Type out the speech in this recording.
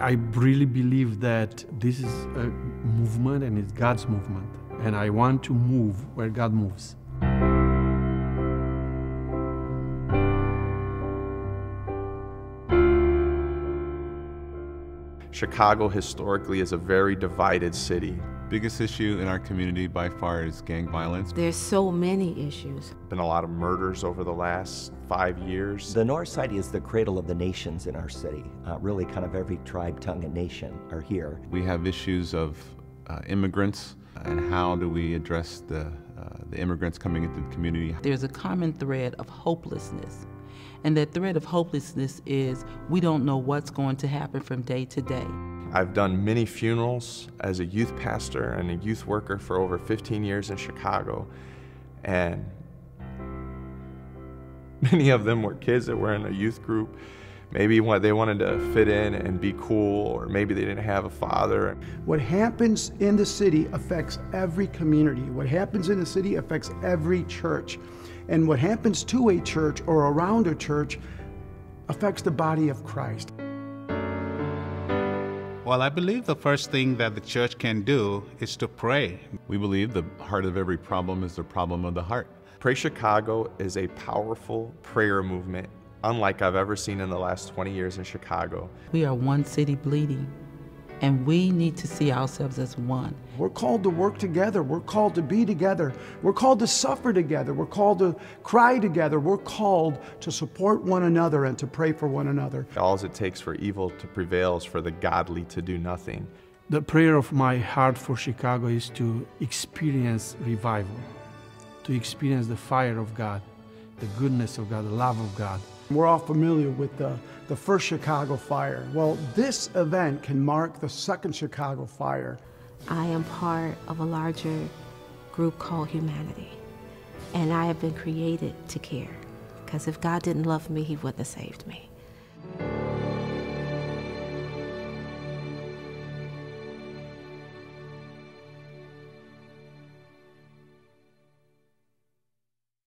I really believe that this is a movement and it's God's movement. And I want to move where God moves. Chicago historically is a very divided city. Biggest issue in our community by far is gang violence. There's so many issues. Been a lot of murders over the last 5 years. The North Side is the cradle of the nations in our city. Really kind of every tribe, tongue, and nation are here. We have issues of immigrants and how do we address the immigrants coming into the community. There's a common thread of hopelessness. And that thread of hopelessness is we don't know what's going to happen from day to day. I've done many funerals as a youth pastor and a youth worker for over 15 years in Chicago. And many of them were kids that were in a youth group. Maybe they wanted to fit in and be cool, or maybe they didn't have a father. What happens in the city affects every community. What happens in the city affects every church. And what happens to a church or around a church affects the body of Christ. Well, I believe the first thing that the church can do is to pray. We believe the heart of every problem is the problem of the heart. Pray Chicago is a powerful prayer movement, unlike I've ever seen in the last 20 years in Chicago. We are one city bleeding, and we need to see ourselves as one. We're called to work together. We're called to be together. We're called to suffer together. We're called to cry together. We're called to support one another and to pray for one another. All it takes for evil to prevail is for the godly to do nothing. The prayer of my heart for Chicago is to experience revival, to experience the fire of God, the goodness of God, the love of God. We're all familiar with the first Chicago fire. Well, this event can mark the second Chicago fire. I am part of a larger group called humanity, and I have been created to care. Because if God didn't love me, He wouldn't have saved me.